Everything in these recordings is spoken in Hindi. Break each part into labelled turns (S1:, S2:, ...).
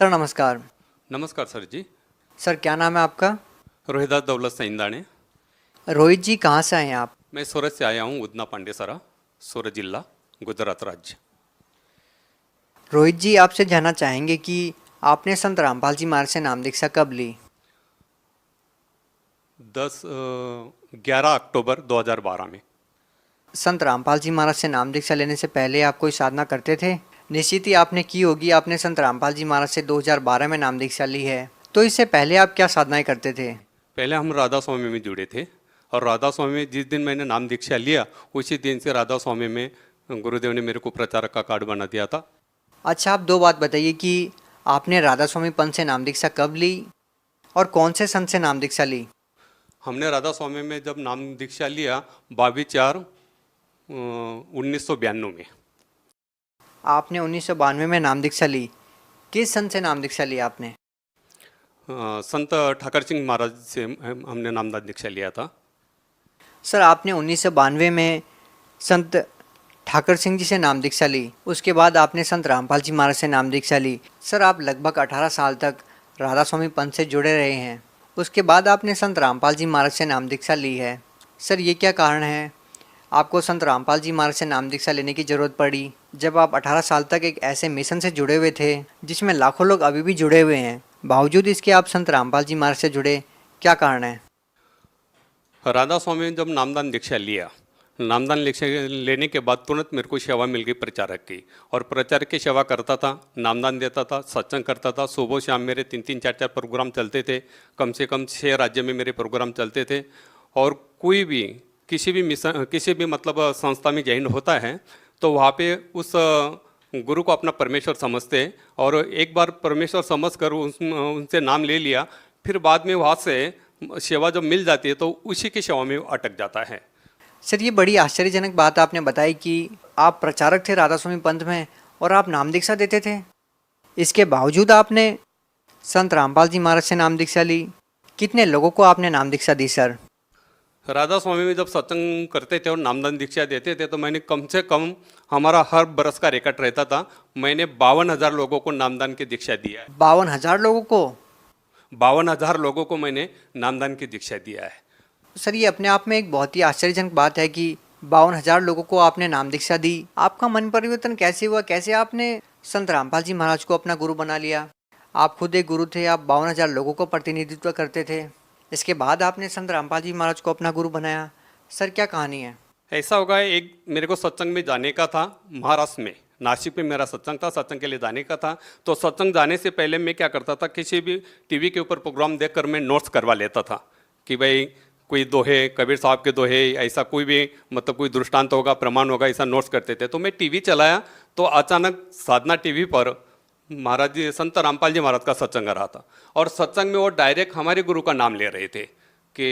S1: सर नमस्कार।
S2: नमस्कार सर जी।
S1: सर क्या नाम है आपका?
S2: रोहिदास दौलत सईंदाणे।
S1: रोहित जी कहाँ से आए हैं आप?
S2: मैं सूरत से आया हूँ, उदना पांडेसरा, सूरत जिला, गुजरात राज्य।
S1: रोहित जी आपसे जानना चाहेंगे कि आपने संत रामपाल जी महाराज से नाम दीक्षा कब ली?
S2: 11 अक्टूबर 2012 में।
S1: संत रामपाल जी महाराज से नाम दीक्षा लेने से पहले आप कोई साधना करते थे? निश्चित ही आपने की होगी, आपने संत रामपाल जी महाराज से 2012 में नाम दीक्षा ली है, तो इससे पहले आप क्या साधनाएं करते थे?
S2: पहले हम राधा स्वामी में जुड़े थे और राधा स्वामी में जिस दिन मैंने नाम दीक्षा लिया उसी दिन से राधा स्वामी में गुरुदेव ने मेरे को प्रचारक का कार्ड बना दिया था।
S1: अच्छा, आप दो बात बताइए कि आपने राधा स्वामी पंथ से नाम दीक्षा कब ली और कौन से संत से नाम दीक्षा ली?
S2: हमने राधा स्वामी में जब नाम दीक्षा लिया 22/4/1992 में।
S1: आपने 1992 में नाम दीक्षा ली। किस संत से नाम दीक्षा ली आपने?
S2: संत ठाकर सिंह महाराज से हमने नामदान दीक्षा लिया था।
S1: सर आपने 1992 में संत ठाकर सिंह जी से नाम दीक्षा ली, उसके बाद आपने संत रामपाल जी महाराज से नाम दीक्षा ली। सर आप लगभग 18 साल तक राधा स्वामी पंथ से जुड़े रहे हैं, उसके बाद आपने संत रामपाल जी महाराज से नाम दीक्षा ली है। सर ये क्या कारण है आपको संत रामपाल जी महाराज से नाम दीक्षा लेने की ज़रूरत पड़ी, जब आप 18 साल तक एक ऐसे मिशन से जुड़े हुए थे जिसमें लाखों लोग अभी भी जुड़े हुए हैं, बावजूद इसके आप संत रामपाल जी महाराज से जुड़े, क्या कारण है?
S2: राधा स्वामी ने जब नामदान दीक्षा लिया, नामदान दीक्षा लेने के बाद तुरंत मेरे को सेवा मिल गई प्रचारक की, और प्रचारक की सेवा करता था, नामदान देता था, सत्संग करता था। सुबह शाम मेरे 3-3 4-4 प्रोग्राम चलते थे, कम से कम 6 राज्य में मेरे प्रोग्राम चलते थे। और कोई भी किसी भी मिशन, किसी भी मतलब संस्था में ज्वाइन होता है तो वहाँ पे उस गुरु को अपना परमेश्वर समझते हैं, और एक बार परमेश्वर समझ कर उनसे नाम ले लिया, फिर बाद में वहाँ से सेवा जब मिल जाती है तो उसी की सेवा में वो अटक जाता है।
S1: सर ये बड़ी आश्चर्यजनक बात आपने बताई कि आप प्रचारक थे राधा स्वामी पंथ में और आप नाम दीक्षा देते थे, इसके बावजूद आपने संत रामपाल जी महाराज से नाम दीक्षा ली। कितने लोगों को आपने नाम दीक्षा दी सर?
S2: राधा स्वामी में जब सत्संग करते थे और नामदान दीक्षा देते थे तो मैंने कम से कम, हमारा हर बरस का रिकॉर्ड रहता था, मैंने 52,000 लोगों को नामदान की दीक्षा दिया है।
S1: 52,000 लोगों को?
S2: 52,000 लोगों को मैंने नामदान की दीक्षा दिया है।
S1: सर ये अपने आप में एक बहुत ही आश्चर्यजनक बात है कि 52,000 लोगों को आपने नाम दीक्षा दी। आपका मन परिवर्तन कैसे हुआ? कैसे आपने संत रामपाल जी महाराज को अपना गुरु बना लिया? आप खुद एक गुरु थे, आप 52,000 लोगों को प्रतिनिधित्व करते थे, इसके बाद आपने संत रामपाल जी महाराज को अपना गुरु बनाया। सर क्या कहानी है?
S2: ऐसा होगा, एक मेरे को सत्संग में जाने का था, महाराष्ट्र में नासिक में मेरा सत्संग था, सत्संग के लिए जाने का था। तो सत्संग जाने से पहले मैं क्या करता था, किसी भी टीवी के ऊपर प्रोग्राम देखकर मैं नोट्स करवा लेता था कि भाई कोई दोहे, कबीर साहब के दोहे, ऐसा कोई भी मतलब कोई दृष्टांत होगा, प्रमाण होगा, ऐसा नोट्स करते थे। तो मैं टीवी चलाया तो अचानक साधना टीवी पर महाराज जी, संत रामपाल जी महाराज का सत्संग आ रहा था, और सत्संग में वो डायरेक्ट हमारे गुरु का नाम ले रहे थे कि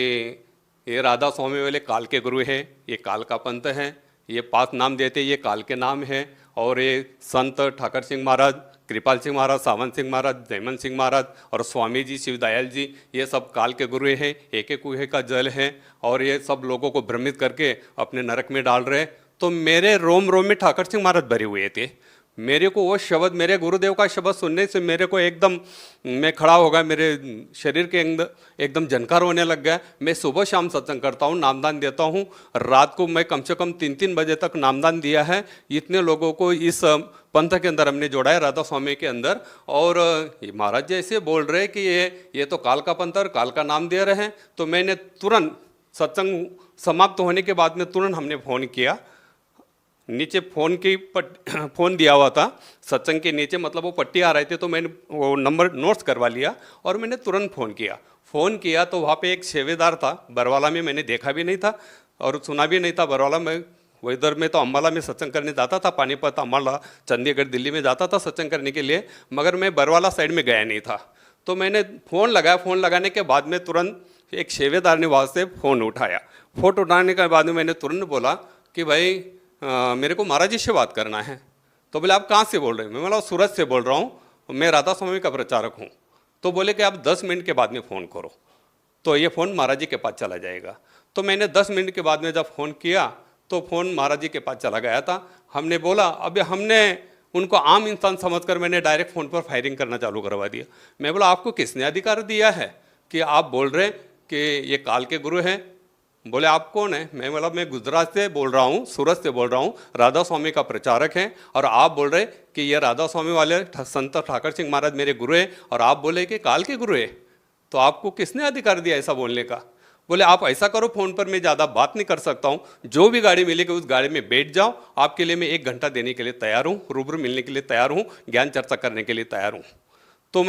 S2: ये राधा स्वामी वाले काल के गुरु है, ये काल का पंथ है, ये 5 नाम देते, ये काल के नाम है। और ये संत ठाकर सिंह महाराज, कृपाल सिंह महाराज, सावंत सिंह महाराज, जयमन सिंह महाराज और स्वामी जी, शिवदयाल जी, ये सब काल के गुरु हैं, एक एक कुएं का जल है, और ये सब लोगों को भ्रमित करके अपने नरक में डाल रहे। तो मेरे रोम रोम में ठाकर सिंह महाराज भरे हुए थे। मेरे को वो शब्द, मेरे गुरुदेव का शब्द सुनने से मेरे को एकदम, मैं खड़ा हो गया, मेरे शरीर के अंदर एकदम झनकार होने लग गया। मैं सुबह शाम सत्संग करता हूँ, नामदान देता हूँ, रात को मैं कम से कम 3-3 बजे तक नामदान दिया है। इतने लोगों को इस पंथ के अंदर हमने जोड़ा है, राधा स्वामी के अंदर। और महाराज जी ऐसे बोल रहे कि ये तो काल का पंथ और काल का नाम दे रहे हैं। तो मैंने तुरंत सत्संग समाप्त होने के बाद में तुरंत हमने फ़ोन किया, नीचे फ़ोन दिया हुआ था सत्संग के नीचे, मतलब वो पट्टी आ रहे थे, तो मैंने वो नंबर नोट्स करवा लिया और मैंने तुरंत फ़ोन किया। तो वहाँ पे एक सेवेदार था, बरवाला में, मैंने देखा भी नहीं था और सुना भी नहीं था। बरवाला में, वो इधर में तो अम्बाला में सत्संग करने जाता था, पानीपत, अम्बाला, चंडीगढ़, दिल्ली में जाता था सत्संग करने के लिए, मगर मैं बरवाला साइड में गया नहीं था। तो मैंने फ़ोन लगाया, फ़ोन लगाने के बाद में तुरंत एक सेवेदार ने वहाँ से फ़ोन उठाया। फ़ोन उठाने के बाद में मैंने तुरंत बोला कि भाई मेरे को महाराज जी से बात करना है। तो बोले आप कहाँ से बोल रहे हैं? मैं बोला सूरत से बोल रहा हूँ, मैं राधा स्वामी का प्रचारक हूँ। तो बोले कि आप 10 मिनट के बाद में फ़ोन करो, तो ये फ़ोन महाराज जी के पास चला जाएगा। तो मैंने 10 मिनट के बाद में जब फ़ोन किया तो फ़ोन महाराज जी के पास चला गया था। हमने बोला, अब हमने उनको आम इंसान समझकर मैंने डायरेक्ट फ़ोन पर फायरिंग करना चालू करवा दिया। मैं बोला आपको किसने अधिकार दिया है कि आप बोल रहे हैं कि ये काल के गुरु हैं? बोले आप कौन है? मैं बोला मैं गुजरात से बोल रहा हूँ, सूरत से बोल रहा हूँ, राधा स्वामी का प्रचारक हैं, और आप बोल रहे कि ये राधा स्वामी वाले संत ठाकर सिंह महाराज मेरे गुरु हैं, और आप बोले कि काल के गुरु है, तो आपको किसने अधिकार दिया ऐसा बोलने का? बोले आप ऐसा करो, फ़ोन पर मैं ज़्यादा बात नहीं कर सकता हूँ, जो भी गाड़ी मिलेगी उस गाड़ी में बैठ जाओ, आपके लिए मैं 1 घंटा देने के लिए तैयार हूँ, रूबरू मिलने के लिए तैयार हूँ, ज्ञान चर्चा करने के लिए तैयार हूँ। तो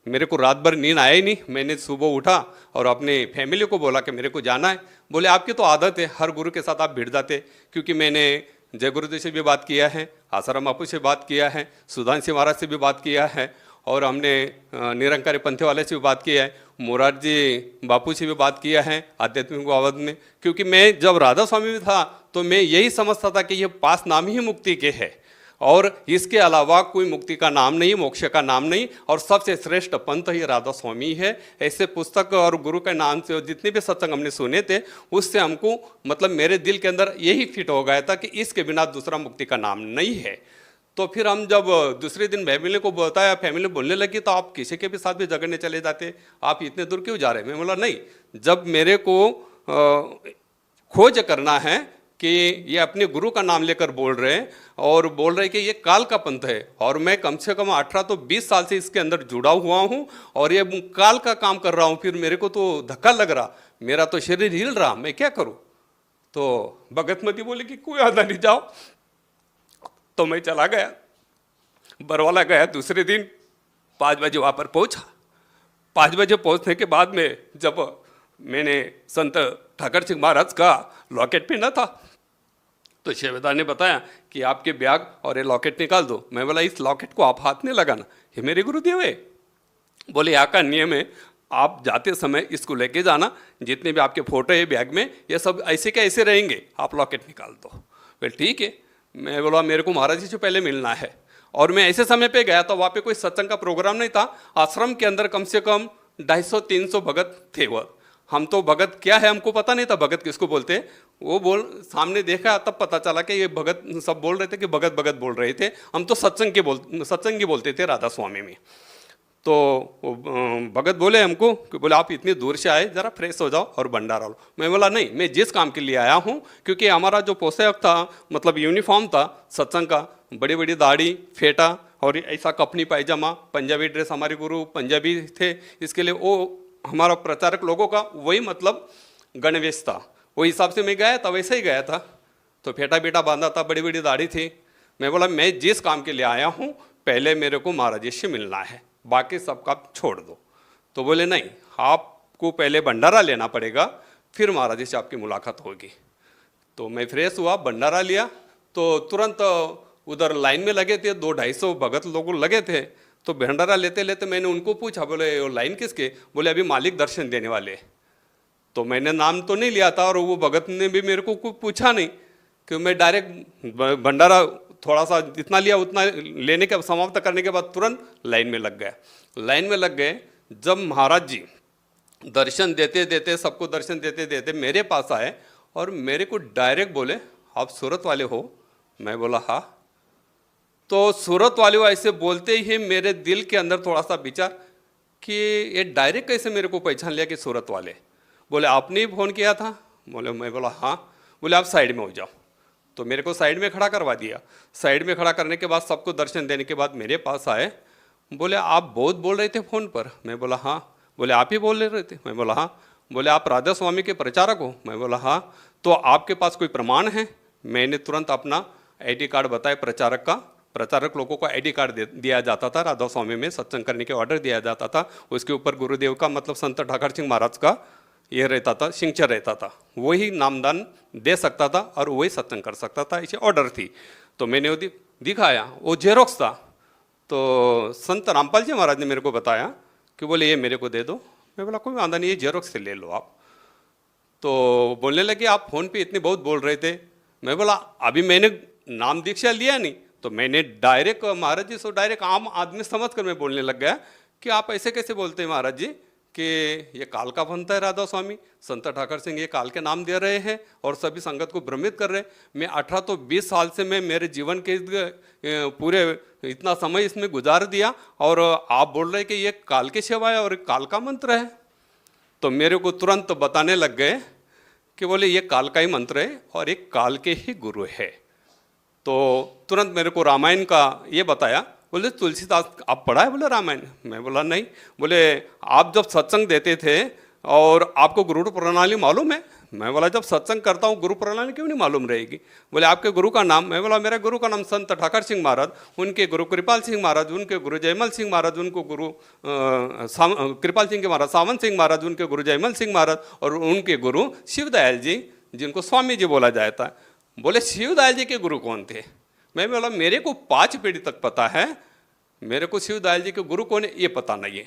S2: मेरे को रात भर नींद आया ही नहीं। मैंने सुबह उठा और अपने फैमिली को बोला कि मेरे को जाना है। बोले आपकी तो आदत है, हर गुरु के साथ आप भिड़ जाते, क्योंकि मैंने जय गुरुदेव से भी बात किया है, आसाराम बापू से बात किया है, सुधांशु महाराज से भी बात किया है, और हमने निरंकारी पंथ वाले से भी बात किया है, मोरारजी बापू से भी बात किया है आध्यात्मिक बाबत में। क्योंकि मैं जब राधा स्वामी में था तो मैं यही समझता था कि ये 5 नाम ही मुक्ति के है, और इसके अलावा कोई मुक्ति का नाम नहीं, मोक्ष का नाम नहीं, और सबसे श्रेष्ठ पंथ ही राधा स्वामी है। ऐसे पुस्तक और गुरु के नाम से जितने भी सत्संग हमने सुने थे, उससे हमको मतलब मेरे दिल के अंदर यही फिट हो गया था कि इसके बिना दूसरा मुक्ति का नाम नहीं है। तो फिर हम जब दूसरे दिन फैमिली को बताया, फैमिली बोलने लगी तो आप किसी के भी साथ भी झगड़ने चले जाते, आप इतने दूर क्यों जा रहे हैं? मैं बोला नहीं, जब मेरे को खोज करना है कि ये अपने गुरु का नाम लेकर बोल रहे हैं और बोल रहे हैं कि ये काल का पंथ है, और मैं कम से कम 18 तो 20 साल से इसके अंदर जुड़ा हुआ हूँ और ये काल का काम कर रहा हूँ, फिर मेरे को तो धक्का लग रहा, मेरा तो शरीर हिल रहा, मैं क्या करूँ? तो भगतमती बोले कि कोई आधा नहीं, जाओ। तो मैं चला गया, बरवाला गया। दूसरे दिन 5 बजे वहाँ पर पहुँचा। 5 बजे पहुँचने के बाद में जब मैंने संत ठाकर सिंह महाराज का लॉकेट पहना था, तो शेवेदार ने बताया कि आपके बैग और ये लॉकेट निकाल दो। मैं बोला इस लॉकेट को आप हाथ नहीं लगाना, ये मेरे गुरुदेव है। बोले यहाँ का नियम है, आप जाते समय इसको लेके जाना, जितने भी आपके फोटो है बैग में, ये सब ऐसे के ऐसे रहेंगे, आप लॉकेट निकाल दो। बोले ठीक है। मैं बोला मेरे को महाराज जी से पहले मिलना है, और मैं ऐसे समय पे गया था, वहाँ पे कोई सत्संग का प्रोग्राम नहीं था। आश्रम के अंदर कम से कम 250-300 भगत थे। वो हम तो भगत क्या है हमको पता नहीं था, भगत किसको बोलते हैं। वो सामने देखा तब पता चला कि ये भगत सब बोल रहे थे कि भगत भगत बोल रहे थे। हम तो सत्संगी बोलते थे राधा स्वामी में। तो भगत बोले हमको कि बोले आप इतनी दूर से आए, ज़रा फ्रेश हो जाओ और भंडारा लो। मैं बोला नहीं, मैं जिस काम के लिए आया हूँ, क्योंकि हमारा जो पोशाक था मतलब यूनिफॉर्म था सत्संग का, बड़ी बड़ी दाढ़ी, फेटा और ऐसा कपनी पायजामा, पंजाबी ड्रेस, हमारे गुरु पंजाबी थे, इसके लिए वो हमारा प्रचारक लोगों का वही मतलब गणवेश था। वो हिसाब से मैं गया था, वैसे ही गया था। तो फेटा बेटा बांधा था, बड़ी बड़ी दाढ़ी थी। मैं बोला मैं जिस काम के लिए आया हूँ, पहले मेरे को महाराज जी से मिलना है, बाकी सब काम छोड़ दो। तो बोले नहीं, आपको पहले भंडारा लेना पड़ेगा, फिर महाराज जी से आपकी मुलाकात होगी। तो मैं फ्रेश हुआ, भंडारा लिया, तो तुरंत उधर लाइन में लगे थे, 200-250 भगत लोग लगे थे। तो भंडारा लेते लेते मैंने उनको पूछा, बोले वो लाइन किसके? बोले अभी मालिक दर्शन देने वाले। तो मैंने नाम तो नहीं लिया था, और वो भगत ने भी मेरे को कुछ पूछा नहीं, कि मैं डायरेक्ट भंडारा थोड़ा सा जितना लिया उतना लेने के समाप्त करने के बाद तुरंत लाइन में लग गया। लाइन में लग गए। जब महाराज जी दर्शन देते देते, सबको दर्शन देते देते मेरे पास आए और मेरे को डायरेक्ट बोले आप सूरत वाले हो? मैं बोला हाँ। तो सूरत वाले हो ऐसे बोलते ही मेरे दिल के अंदर थोड़ा सा विचार कि ये डायरेक्ट कैसे मेरे को पहचान लिया कि सूरत वाले। बोले आपने ही फ़ोन किया था? बोले मैं बोला हाँ। बोले आप साइड में हो जाओ। तो मेरे को साइड में खड़ा करवा दिया। साइड में खड़ा करने के बाद सबको दर्शन देने के बाद मेरे पास आए। बोले आप बहुत बोल रहे थे फ़ोन पर? मैं बोला हाँ। बोले आप ही बोल रहे थे? मैं बोला हाँ। बोले आप राधा स्वामी के प्रचारक हो? मैं बोला हाँ। तो आपके पास कोई प्रमाण है? मैंने तुरंत अपना ID कार्ड बताया प्रचारक का। प्रचारक लोगों को ID कार्ड दिया जाता था, राधा स्वामी में सत्संग करने के ऑर्डर दिया जाता था। उसके ऊपर गुरुदेव का मतलब संत ठाकर सिंह महाराज का ये रहता था, सिग्नेचर रहता था। वही नामदान दे सकता था और वही सत्संग कर सकता था, ऐसी ऑर्डर थी। तो मैंने वो दिखाया, वो जेरोक्स था। तो संत रामपाल जी महाराज ने मेरे को बताया कि बोले ये मेरे को दे दो। मैं बोला कोई वादा नहीं, ये जेरोक्स से ले लो आप। तो बोलने लगे आप फ़ोन पे इतने बहुत बोल रहे थे। मैं बोला अभी मैंने नाम दीक्षा लिया नहीं, तो मैंने डायरेक्ट महाराज जी से डायरेक्ट आम आदमी समझ कर मैं बोलने लग गया कि आप ऐसे कैसे बोलते हैं महाराज जी कि ये काल का बनता है राधा स्वामी, संत ठाकर सिंह ये काल के नाम दे रहे हैं और सभी संगत को भ्रमित कर रहे हैं। मैं 18 तो 20 साल से मैं मेरे जीवन के पूरे इतना समय इसमें गुजार दिया और आप बोल रहे कि ये काल की सेवा है और काल का मंत्र है। तो मेरे को तुरंत बताने लग गए कि बोले ये काल का ही मंत्र है और एक काल के ही गुरु है। तो तुरंत मेरे को रामायण का ये बताया। बोले तुलसीदास आप पढ़ा है? बोले रामायण। मैं बोला नहीं। बोले आप जब सत्संग देते थे और आपको गुरु प्रणाली मालूम है? मैं बोला जब सत्संग करता हूँ गुरु प्रणाली क्यों नहीं मालूम रहेगी। बोले आपके गुरु का नाम? मैं बोला मेरा गुरु का नाम संत ठाकर सिंह महाराज, उनके गुरु कृपाल सिंह महाराज, उनके गुरु जयमल सिंह महाराज, उनको गुरु कृपाल सिंह के महाराज सावन सिंह महाराज, उनके गुरु जयमल सिंह महाराज और उनके गुरु शिवदयाल जी, जिनको स्वामी जी बोला जाता है। बोले शिवदयाल जी के गुरु कौन थे? मैं बोला मेरे को 5 पीढ़ी तक पता है, मेरे को शिवदयाल जी के गुरु कौन है ये पता नहीं है।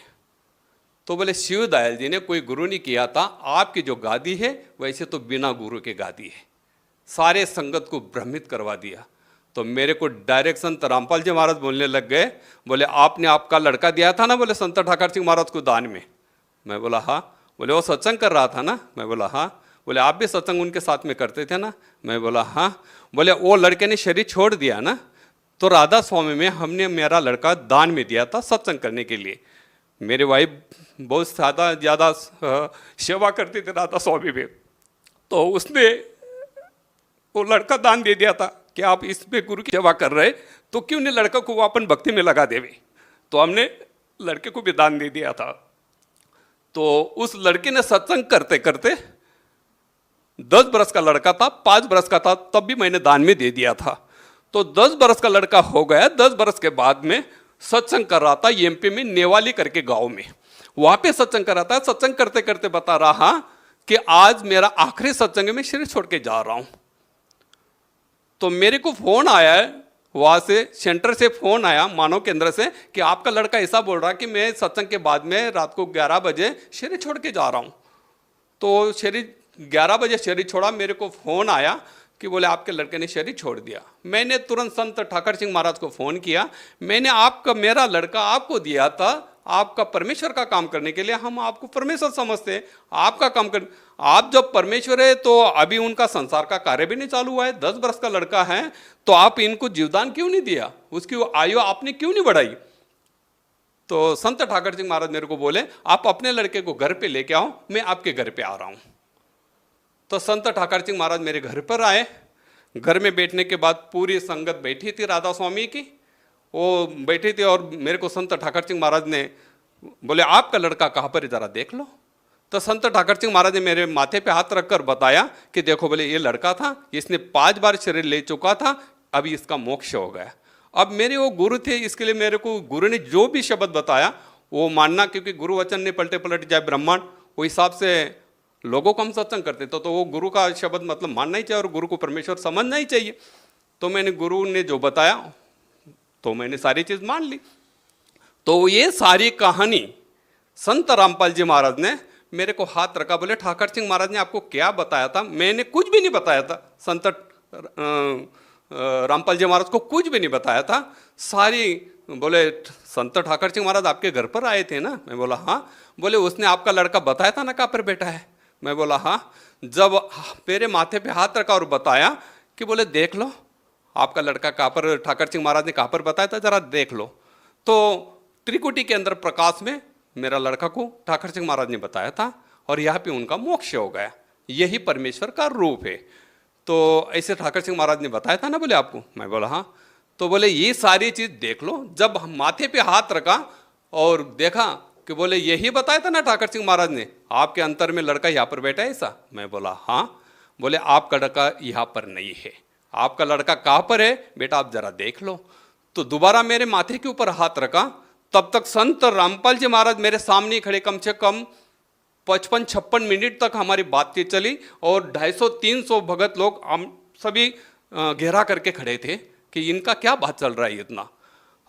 S2: तो बोले शिवदयाल जी ने कोई गुरु नहीं किया था, आपकी जो गादी है वैसे तो बिना गुरु के गादी है। सारे संगत को भ्रमित करवा दिया। तो मेरे को डायरेक्ट संत रामपाल जी महाराज बोलने लग गए। बोले आपने आपका लड़का दिया था ना बोले संत ठाकर सिंह महाराज को दान में? मैं बोला हाँ। बोले वो सत्संग कर रहा था ना? मैं बोला हाँ। बोले आप भी सत्संग उनके साथ में करते थे ना? मैं बोला हाँ। बोले वो लड़के ने शरीर छोड़ दिया ना, तो राधा स्वामी में हमने मेरा लड़का दान में दिया था सत्संग करने के लिए। मेरे वाइफ बहुत ज़्यादा सेवा करती थी राधा स्वामी में, तो उसने वो लड़का दान दे दिया था कि आप इस पे गुरु की सेवा कर रहे तो क्यों नहीं लड़का को वो अपन भक्ति में लगा देवे। तो हमने लड़के को भी दान दे दिया था। तो उस लड़के ने सत्संग करते करते 10 बरस का लड़का था, 5 बरस का था तब भी मैंने दान में दे दिया था। तो 10 बरस का लड़का हो गया। 10 बरस के बाद में सत्संग कर रहा था एमपी में नेवाली करके गांव में, वहां पे सत्संग कर रहा था। सत्संग करते करते बता रहा कि आज मेरा आखिरी सत्संग है, मैं शरीर छोड़ के जा रहा हूं। तो मेरे को फोन आया है वहां से, सेंटर से फोन आया मानव केंद्र से कि आपका लड़का ऐसा बोल रहा कि मैं सत्संग के बाद में रात को 11 बजे शरीर छोड़ के जा रहा हूं। तो शरीर 11 बजे शरीर छोड़ा, मेरे को फोन आया कि बोले आपके लड़के ने शरीर छोड़ दिया। मैंने तुरंत संत ठाकर सिंह महाराज को फोन किया। मैंने आपका मेरा लड़का आपको दिया था आपका परमेश्वर का काम करने के लिए, हम आपको परमेश्वर समझते हैं, आपका काम कर, आप जब परमेश्वर है तो अभी उनका संसार का कार्य भी नहीं चालू हुआ है, 10 बरस का लड़का है, तो आप इनको जीवदान क्यों नहीं दिया, उसकी आयु आपने क्यों नहीं बढ़ाई। तो संत ठाकर सिंह महाराज मेरे को बोले आप अपने लड़के को घर पे लेके आओ, मैं आपके घर पे आ रहा हूं। तो संत ठाकर सिंह महाराज मेरे घर पर आए। घर में बैठने के बाद पूरी संगत बैठी थी राधा स्वामी की, वो बैठी थी और मेरे को संत ठाकर सिंह महाराज ने बोले आपका लड़का कहाँ पर है जरा देख लो। तो संत ठाकर सिंह महाराज ने मेरे माथे पे हाथ रखकर बताया कि देखो बोले ये लड़का था, इसने 5 बार शरीर ले चुका था, अभी इसका मोक्ष हो गया। अब मेरे वो गुरु थे, इसके लिए मेरे को गुरु ने जो भी शब्द बताया वो मानना, क्योंकि गुरु वचन ने पलटे पलट जाए ब्रह्मांड, वो हिसाब से लोगों को हम सत्संग करते तो वो गुरु का शब्द मतलब मानना ही चाहिए और गुरु को परमेश्वर समझना ही चाहिए। तो मैंने गुरु ने जो बताया तो मैंने सारी चीज मान ली। तो ये सारी कहानी संत रामपाल जी महाराज ने मेरे को हाथ रखा, बोले ठाकर सिंह महाराज ने आपको क्या बताया था? मैंने कुछ भी नहीं बताया था, संत रामपाल जी महाराज को कुछ भी नहीं बताया था। सारी बोले संत ठाकर सिंह महाराज आपके घर पर आए थे ना? मैं बोला हाँ। बोले उसने आपका लड़का बताया था ना कहाँ पर बैठा है? मैं बोला हाँ। जब मेरे माथे पे हाथ रखा और बताया कि बोले देख लो आपका लड़का कहाँ पर, ठाकर सिंह महाराज ने कहाँ पर बताया था जरा देख लो। तो त्रिकुटी के अंदर प्रकाश में मेरा लड़का को ठाकर सिंह महाराज ने बताया था और यहाँ पे उनका मोक्ष हो गया, यही परमेश्वर का रूप है। तो ऐसे ठाकर सिंह महाराज ने बताया था ना बोले आपको? मैं बोला हाँ। तो बोले ये सारी चीज देख लो। जब हम माथे पे हाथ रखा और देखा कि बोले यही बताया था ना ठाकर सिंह महाराज ने, आपके अंतर में लड़का यहाँ पर बैठा है ऐसा? मैं बोला हाँ। बोले आपका लड़का यहाँ पर नहीं है, आपका लड़का कहाँ पर है बेटा आप जरा देख लो। तो दोबारा मेरे माथे के ऊपर हाथ रखा, तब तक संत रामपाल जी महाराज मेरे सामने खड़े, कम से कम 55-56 मिनट तक हमारी बातचीत चली और 250-300 भगत लोग हम सभी घेरा करके खड़े थे कि इनका क्या बात चल रहा है इतना।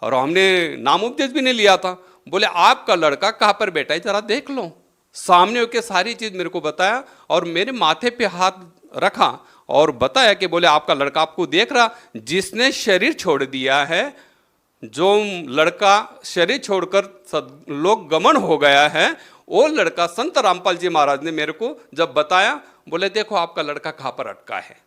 S2: और हमने नाम उपदेश भी नहीं लिया था। बोले आपका लड़का कहाँ पर बैठा है जरा देख लो। सामने होकर सारी चीज मेरे को बताया और मेरे माथे पे हाथ रखा और बताया कि बोले आपका लड़का आपको देख रहा, जिसने शरीर छोड़ दिया है, जो लड़का शरीर छोड़कर लोक गमन हो गया है, वो लड़का संत रामपाल जी महाराज ने मेरे को जब बताया, बोले देखो आपका लड़का कहाँ पर अटका है।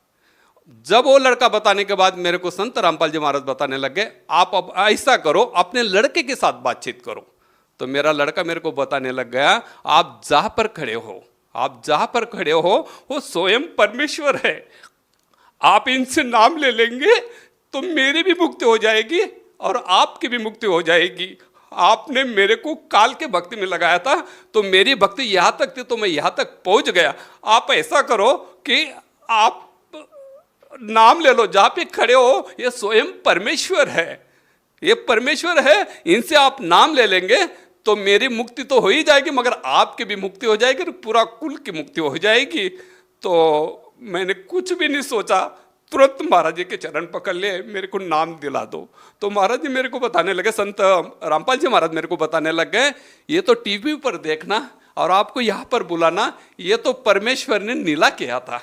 S2: जब वो लड़का बताने के बाद मेरे को संत रामपाल जी महाराज बताने लगे, आप अब ऐसा करो, अपने लड़के के साथ बातचीत करो। तो मेरा लड़का मेरे को बताने लग गया, आप जहां पर खड़े हो, आप जहां पर खड़े हो वो स्वयं परमेश्वर है। आप इनसे नाम ले लेंगे तो मेरी भी मुक्ति हो जाएगी और आपकी भी मुक्ति हो जाएगी। आपने मेरे को काल के भक्ति में लगाया था तो मेरी भक्ति यहाँ तक थी तो मैं यहाँ तक पहुँच गया। आप ऐसा करो कि आप नाम ले लो, जहाँ पे खड़े हो ये स्वयं परमेश्वर है, ये परमेश्वर है, इनसे आप नाम ले लेंगे तो मेरी मुक्ति तो हो ही जाएगी मगर आपकी भी मुक्ति हो जाएगी और पूरा कुल की मुक्ति हो जाएगी। तो मैंने कुछ भी नहीं सोचा, तुरंत महाराज जी के चरण पकड़ लिए, मेरे को नाम दिला दो। तो महाराज जी मेरे को बताने लगे, संत रामपाल जी महाराज मेरे को बताने लग गए, ये तो टीवी पर देखना और आपको यहाँ पर बुलाना, ये तो परमेश्वर ने नीला किया था,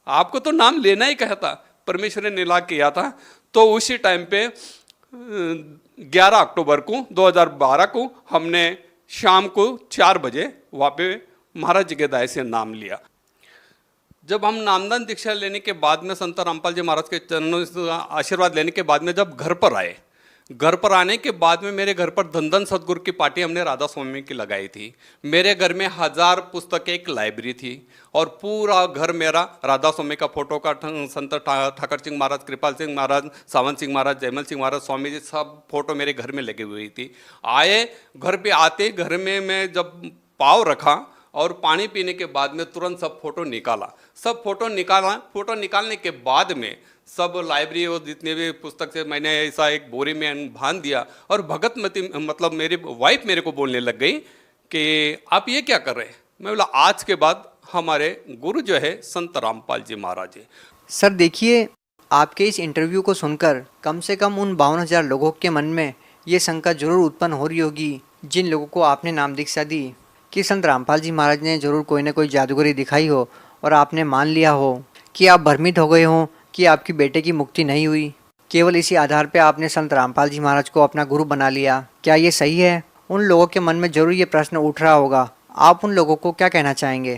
S2: आपको तो नाम लेना ही कहा था, परमेश्वर ने नीला किया था। तो उसी टाइम पे 11 अक्टूबर को 2012 को हमने शाम को 4 बजे वहाँ पे महाराज जी के दाय से नाम लिया। जब हम नामदान दीक्षा लेने के बाद में संत रामपाल जी महाराज के चरणों से आशीर्वाद लेने के बाद में जब घर पर आए, घर पर आने के बाद में मेरे घर पर धन धन सतगुरु की पार्टी हमने राधा स्वामी की लगाई थी। मेरे घर में 1000 पुस्तकें, एक लाइब्रेरी थी और पूरा घर मेरा राधा स्वामी का फोटो का, संत ठाकर सिंह महाराज, कृपाल सिंह महाराज, सावन सिंह महाराज, जयमल सिंह महाराज, स्वामी जी सब फोटो मेरे घर में लगी हुई थी। आए घर पे आते घर में मैं जब पाँव रखा और पानी पीने के बाद में तुरंत सब फोटो निकाला, सब फोटो निकाला। फोटो निकालने के बाद में सब लाइब्रेरी और जितने भी पुस्तक से मैंने ऐसा एक बोरी में बांध दिया और भगतमती मतलब मेरी वाइफ मेरे को बोलने लग गई कि आप ये क्या कर रहे हैं। मैं बोला आज के बाद हमारे गुरु जो है संत रामपाल जी महाराज है।
S1: सर देखिए, आपके इस इंटरव्यू को सुनकर कम से कम उन 52,000 लोगों के मन में ये शंका जरूर उत्पन्न हो रही होगी जिन लोगों को आपने नाम दीक्षा दी कि संत रामपाल जी महाराज ने जरूर कोई ना कोई जादूगरी दिखाई हो और आपने मान लिया हो कि आप भ्रमित हो गए हो कि आपकी बेटे की मुक्ति नहीं हुई। केवल इसी आधार पे आपने संत रामपाल जी महाराज को अपना गुरु बना लिया। क्या ये सही है? उन लोगों के मन में जरूर ये प्रश्न उठ रहा होगा। आप उन लोगों को क्या कहना चाहेंगे?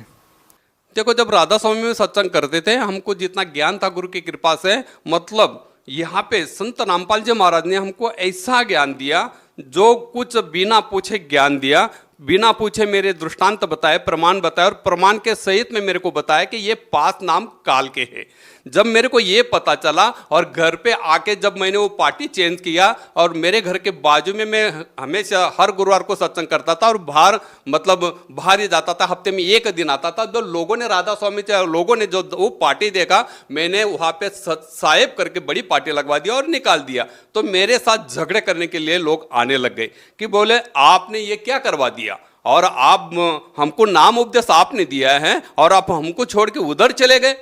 S2: देखो, जब राधा स्वामी में सत्संग करते थे, हमको जितना ज्ञान था गुरु की कृपा से, मतलब यहाँ पे संत रामपाल जी महाराज ने हमको ऐसा ज्ञान दिया, जो कुछ बिना पूछे ज्ञान दिया, बिना पूछे मेरे दृष्टांत बताए, प्रमाण बताए और प्रमाण के सहित में मेरे को बताया कि ये 5 नाम काल के हैं। जब मेरे को ये पता चला और घर पे आके जब मैंने वो पार्टी चेंज किया और मेरे घर के बाजू में मैं हमेशा हर गुरुवार को सत्संग करता था और बाहर ही जाता था, हफ्ते में 1 दिन आता था। जो लोगों ने राधा स्वामी लोगों ने जो वो पार्टी देखा, मैंने वहाँ पे साहेब करके बड़ी पार्टी लगवा दिया और निकाल दिया। तो मेरे साथ झगड़े करने के लिए लोग आने लग गए कि बोले आपने ये क्या करवा दिया और आप हमको नाम उपदेश आपने दिया है और आप हमको छोड़ के उधर चले गए,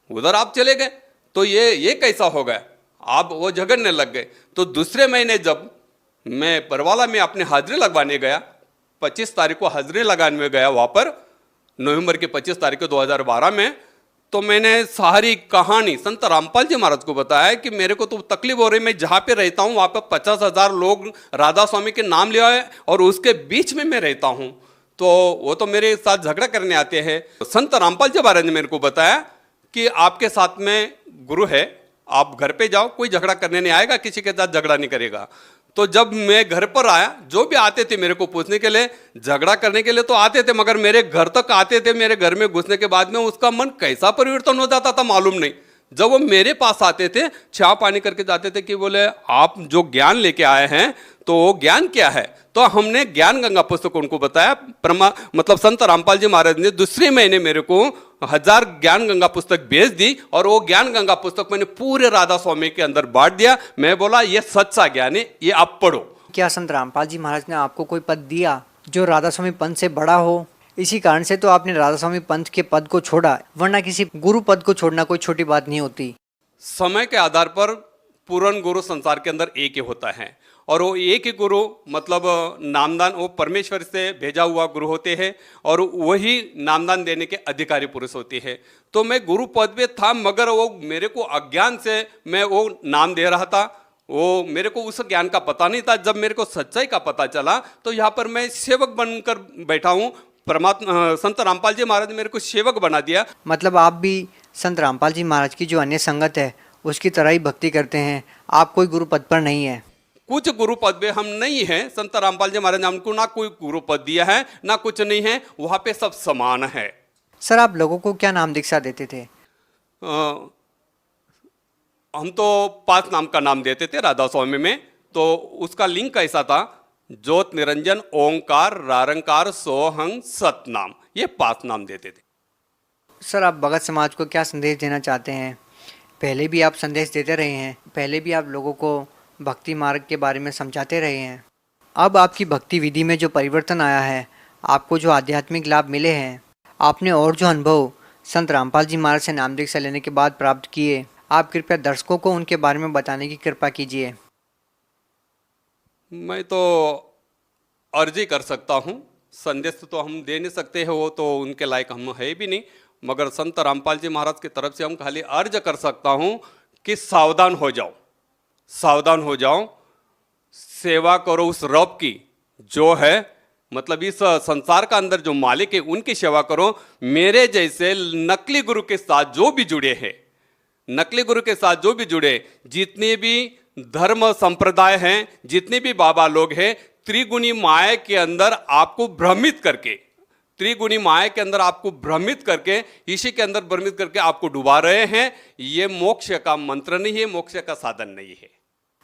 S2: उधर आप चले गए, तो ये कैसा हो गया। आप वो झगड़ने लग गए। तो दूसरे महीने जब मैं परवाला में अपने हाजिरी लगवाने गया, 25 तारीख को हाजिरी लगाने में गया वहाँ पर, नवंबर की 25 तारीख को 2012 में, तो मैंने सारी कहानी संत रामपाल जी महाराज को बताया कि मेरे को तो तकलीफ हो रही, मैं जहाँ पे रहता हूँ वहाँ पर 50,000 लोग राधा स्वामी के नाम लिया है और उसके बीच में मैं रहता हूँ, तो वो तो मेरे साथ झगड़ा करने आते हैं। संत रामपाल जी महाराज ने मेरे को बताया कि आपके साथ में गुरु है, आप घर पे जाओ, कोई झगड़ा करने नहीं आएगा, किसी के साथ झगड़ा नहीं करेगा। तो जब मैं घर पर आया, जो भी आते थे मेरे को पूछने के लिए, झगड़ा करने के लिए तो आते थे, मगर मेरे घर तक आते थे, मेरे घर में घुसने के बाद में उसका मन कैसा परिवर्तन हो जाता था मालूम नहीं। जब वो मेरे पास आते थे, चाय पानी करके जाते थे कि बोले आप जो ज्ञान लेके आए हैं तो वो ज्ञान क्या है। तो हमने ज्ञान गंगा पुस्तक उनको बताया, मतलब संत रामपाल जी महाराज ने दूसरे महीने मेरे को 1000 ज्ञान गंगा पुस्तक भेज दी और वो ज्ञान गंगा पुस्तक मैंने पूरे राधा स्वामी के अंदर बांट दिया। मैं बोला ये सच्चा ज्ञान है, ये आप पढ़ो।
S1: क्या संत रामपाल जी महाराज ने आपको कोई पद दिया जो राधा स्वामी पंथ से बड़ा हो? इसी कारण से तो आपने राधा स्वामी पंथ के पद को छोड़ा, वरना किसी गुरु पद को छोड़ना कोई छोटी बात नहीं होती।
S2: समय के आधार पर पूर्ण गुरु संसार के अंदर एक ही होता है और वो एक ही गुरु मतलब नामदान वो परमेश्वर से भेजा हुआ गुरु होते हैं और वही नामदान देने के अधिकारी पुरुष होते हैं। तो मैं गुरु पद पे था, मगर वो मेरे को अज्ञान से मैं वो नाम दे रहा था वो मेरे को उस ज्ञान का पता नहीं था। जब मेरे को सच्चाई का पता चला तो यहाँ पर मैं सेवक बनकर बैठा हूँ। परमात्मा संत रामपाल जी महाराज ने मेरे को सेवक बना दिया।
S1: मतलब आप भी संत रामपाल जी महाराज की जो अन्य संगत है उसकी तरह ही भक्ति करते हैं, आप कोई गुरु पद पर नहीं है।
S2: कुछ गुरु पद पे हम नहीं हैं। संत रामपाल जी महाराज ने हमको ना कोई गुरु पद दिया है ना कुछ नहीं है, वहाँ पे सब समान है।
S1: सर आप लोगों को क्या नाम दीक्षा देते थे?
S2: हम तो 5 नाम का नाम देते थे राधा स्वामी में। तो उसका लिंक ऐसा था, ज्योत निरंजन ओंकार रारंकार सोहंग सतनाम, ये 5 नाम देते थे।
S1: सर आप भगत समाज को क्या संदेश देना चाहते हैं? पहले भी आप संदेश देते रहे हैं, पहले भी आप लोगों को भक्ति मार्ग के बारे में समझाते रहे हैं। अब आपकी भक्ति विधि में जो परिवर्तन आया है, आपको जो आध्यात्मिक लाभ मिले हैं, आपने और जो अनुभव संत रामपाल जी महाराज से नाम दीक्षा लेने के बाद प्राप्त किए, आप कृपया दर्शकों को उनके बारे में बताने की कृपा कीजिए।
S2: मैं तो अर्जी कर सकता हूँ, संदेश तो हम दे नहीं सकते हैं, वो तो उनके लायक हम है भी नहीं। मगर संत रामपाल जी महाराज की तरफ से हम खाली अर्ज कर सकता हूँ कि सावधान हो जाओ, सावधान हो जाओ, सेवा करो उस रब की जो है, मतलब इस संसार का अंदर जो मालिक है उनकी सेवा करो। मेरे जैसे नकली गुरु के साथ जो भी जुड़े हैं, नकली गुरु के साथ जो भी जुड़े, जितने भी धर्म संप्रदाय हैं, जितने भी बाबा लोग हैं, त्रिगुणी माया के अंदर आपको भ्रमित करके, त्रिगुणी माया के अंदर आपको भ्रमित करके, इसी के अंदर भ्रमित करके आपको डुबा रहे हैं। ये मोक्ष का मंत्र नहीं है, मोक्ष का साधन नहीं है।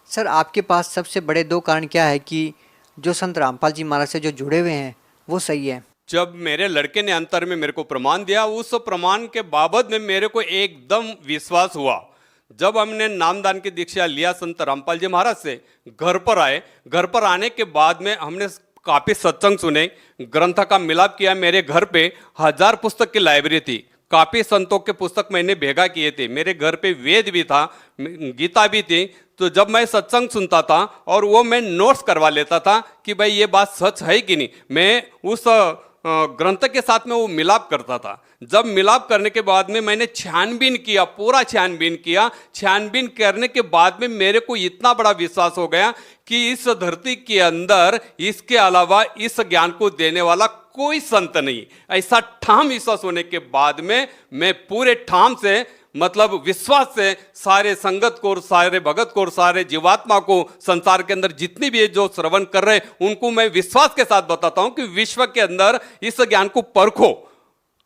S1: सर आपके पास सबसे बड़े 2 कारण क्या है कि जो संत रामपाल जी महाराज से जो जुड़े हुए हैं वो सही है?
S2: जब मेरे लड़के ने अंतर में मेरे को प्रमाण दिया, उस प्रमाण के बाबत में मेरे को एकदम विश्वास हुआ। जब हमने नामदान की दीक्षा लिया संत रामपाल जी महाराज से, घर पर आए, घर पर आने के बाद में हमने काफी सत्संग सुने, ग्रंथ का मिलाप किया। मेरे घर पे 1000 पुस्तक की लाइब्रेरी थी, काफी संतों के पुस्तक मैंने भेगा किए थे, मेरे घर पे वेद भी था, गीता भी थी। तो जब मैं सत्संग सुनता था और वो मैं नोट्स करवा लेता था कि भाई ये बात सच है कि नहीं, मैं उस ग्रंथ के साथ में वो मिलाप करता था। जब मिलाप करने के बाद में मैंने छानबीन किया, पूरा छानबीन किया। छानबीन करने के बाद में मेरे को इतना बड़ा विश्वास हो गया कि इस धरती के अंदर इसके अलावा इस ज्ञान को देने वाला कोई संत नहीं। ऐसा ठाम विश्वास होने के बाद में मैं पूरे ठाम से, मतलब विश्वास से, सारे संगत को, सारे भगत को, सारे जीवात्मा को, संसार के अंदर जितनी भी जो श्रवण कर रहे हैं उनको मैं विश्वास के साथ बताता हूं कि विश्व के अंदर इस ज्ञान को परखो,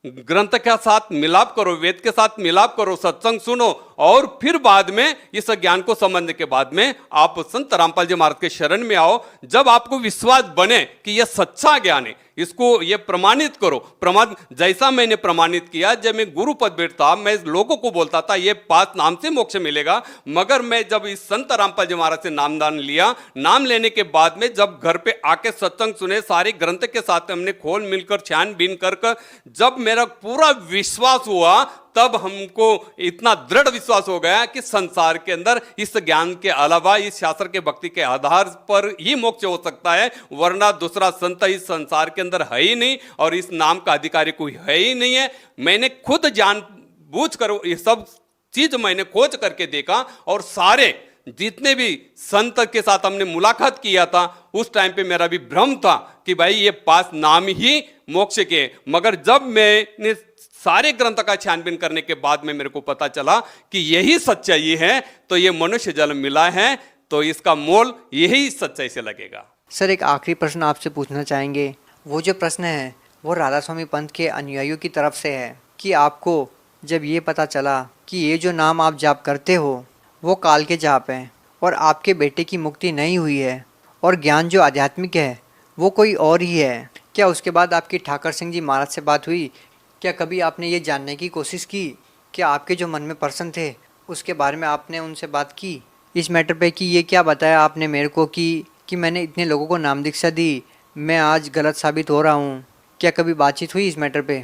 S2: ग्रंथ के साथ मिलाप करो, वेद के साथ मिलाप करो, सत्संग सुनो, और फिर बाद में इस ज्ञान को समझने के बाद में आप संत रामपाल जी महाराज के शरण में आओ। जब आपको विश्वास बने कि यह सच्चा ज्ञान है, इसको ये प्रमाणित करो। प्रमाण जैसा मैंने प्रमाणित किया, जब मैं गुरु पद बैठता, मैं लोगों को बोलता था ये 5 नाम से मोक्ष मिलेगा। मगर मैं जब इस संत रामपाल जी महाराज से नामदान लिया, नाम लेने के बाद में जब घर पे आके सत्संग सुने, सारे ग्रंथ के साथ हमने खोल मिलकर छानबीन कर, जब मेरा पूरा विश्वास हुआ, तब हमको इतना दृढ़ विश्वास हो गया कि संसार के अंदर इस ज्ञान के अलावा, इस शास्त्र के भक्ति के आधार पर ही मोक्ष हो सकता है, वरना दूसरा संत इस संसार के अंदर है ही नहीं और इस नाम का अधिकारी कोई है ही नहीं है। मैंने खुद जानबूझ कर ये सब चीज मैंने खोज करके देखा, और सारे जितने भी संत के साथ हमने मुलाकात किया था, उस टाइम पे मेरा भी भ्रम था कि भाई ये 5 नाम ही मोक्ष के। मगर जब मैंने सारे ग्रंथ का छानबीन करने के बाद में मेरे को पता चला कि यही सच्चाई है, तो ये मनुष्य जन्म मिला है, तो इसका मोल यही सच्चाई से लगेगा।
S1: सर एक आखिरी प्रश्न आपसे पूछना चाहेंगे। वो जो प्रश्न है वो राधा स्वामी पंथ के अनुयायियों की तरफ से है कि आपको जब ये पता चला कि ये जो नाम आप जाप करते हो वो काल के जाप हैं और आपके बेटे की मुक्ति नहीं हुई है और ज्ञान जो आध्यात्मिक है वो कोई और ही है, क्या उसके बाद आपकी ठाकर सिंह जी महाराज से बात हुई? क्या कभी आपने ये जानने की कोशिश की कि आपके जो मन में प्रश्न थे उसके बारे में आपने उनसे बात की इस मैटर पे कि ये क्या बताया आपने मेरे को कि मैंने इतने लोगों को नाम दीक्षा दी, मैं आज गलत साबित हो रहा हूँ? क्या कभी बातचीत हुई इस मैटर पे?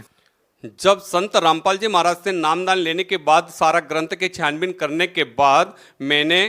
S2: जब संत रामपाल जी महाराज से नामदान लेने के बाद, सारा ग्रंथ के छानबीन करने के बाद, मैंने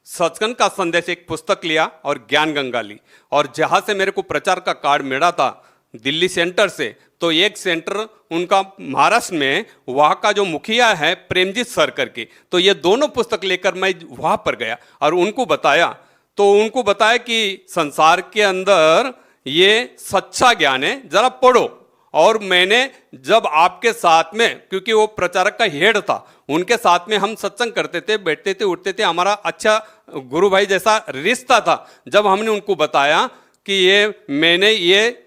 S2: सचखंड का संदेश एक पुस्तक लिया और ज्ञान गंगा ली, और जहाँ से मेरे को प्रचार का कार्ड मिला था, दिल्ली सेंटर से, तो एक सेंटर उनका महाराष्ट्र में, वहाँ का जो मुखिया है प्रेमजीत सर करके, तो ये दोनों पुस्तक लेकर मैं वहाँ पर गया और उनको बताया। तो उनको बताया कि संसार के अंदर ये सच्चा ज्ञान है, जरा पढ़ो। और मैंने जब आपके साथ में, क्योंकि वो प्रचारक का हेड था, उनके साथ में हम सत्संग करते थे, बैठते थे, उठते थे, हमारा अच्छा गुरु भाई जैसा रिश्ता था। जब हमने उनको बताया कि ये मैंने ये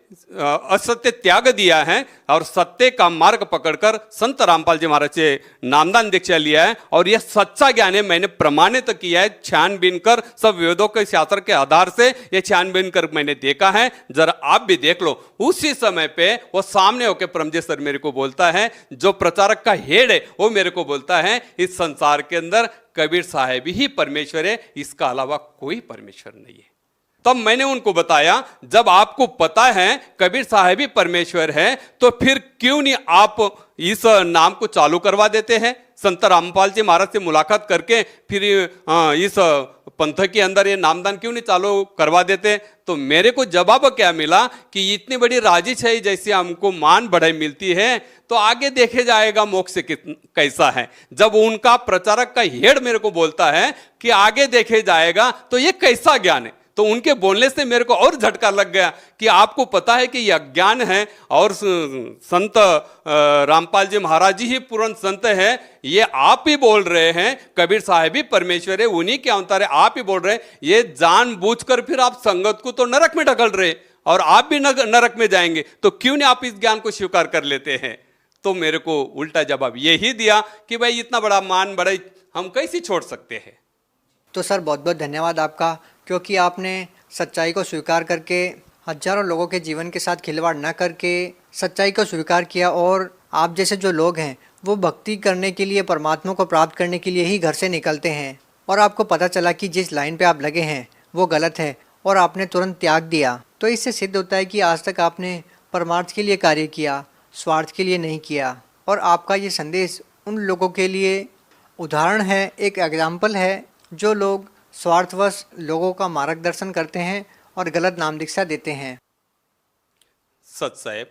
S2: असत्य त्याग दिया है और सत्य का मार्ग पकड़कर संत रामपाल जी महाराज से नामदान दीक्षा लिया है और यह सच्चा ज्ञान है, मैंने प्रमाणित किया है, छानबीन कर सब वेदों के शास्त्र के आधार से ये छानबीन कर मैंने देखा है, जरा आप भी देख लो। उसी समय पे वो सामने होकर परमजीत सर मेरे को बोलता है, जो प्रचारक का हेड है वो मेरे को बोलता है, इस संसार के अंदर कबीर साहब ही परमेश्वर है, इसका अलावा कोई परमेश्वर नहीं है। तब मैंने उनको बताया, जब आपको पता है कबीर साहब ही परमेश्वर है, तो फिर क्यों नहीं आप इस नाम को चालू करवा देते हैं? संत रामपाल जी महाराज से मुलाकात करके फिर इस पंथ के अंदर ये नामदान क्यों नहीं चालू करवा देते? तो मेरे को जवाब क्या मिला कि इतनी बड़ी राजिश है, जैसे हमको मान बढ़ाई मिलती है, तो आगे देखे जाएगा मोक्ष कैसा है। जब उनका प्रचारक का हेड मेरे को बोलता है कि आगे देखे जाएगा, तो ये कैसा ज्ञान है? तो उनके बोलने से मेरे को और झटका लग गया कि आपको पता है कि यह अज्ञान है और संत रामपाल जी महाराज जी ही पूर्ण संत है, ये आप ही बोल रहे हैं कबीर साहब ही परमेश्वर है, उन्हीं के अवतार है, आप ही बोल रहे हैं, ये जानबूझकर फिर आप संगत को तो नरक में ढकल रहे और आप भी नरक में जाएंगे, तो क्यों नहीं आप इस ज्ञान को स्वीकार कर लेते हैं? तो मेरे को उल्टा जवाब यही दिया कि भाई इतना बड़ा मान बड़ाई हम कैसे छोड़ सकते हैं।
S1: तो सर बहुत बहुत धन्यवाद आपका, क्योंकि आपने सच्चाई को स्वीकार करके हजारों लोगों के जीवन के साथ खिलवाड़ न करके सच्चाई को स्वीकार किया। और आप जैसे जो लोग हैं वो भक्ति करने के लिए, परमात्मा को प्राप्त करने के लिए ही घर से निकलते हैं, और आपको पता चला कि जिस लाइन पे आप लगे हैं वो गलत है और आपने तुरंत त्याग दिया। तो इससे सिद्ध होता है कि आज तक आपने परमार्थ के लिए कार्य किया, स्वार्थ के लिए नहीं किया। और आपका ये संदेश उन लोगों के लिए उदाहरण है, एक एग्जाम्पल है, जो लोग स्वार्थवश लोगों का मार्गदर्शन करते हैं और गलत नाम दीक्षा देते हैं।
S2: सच साहेब,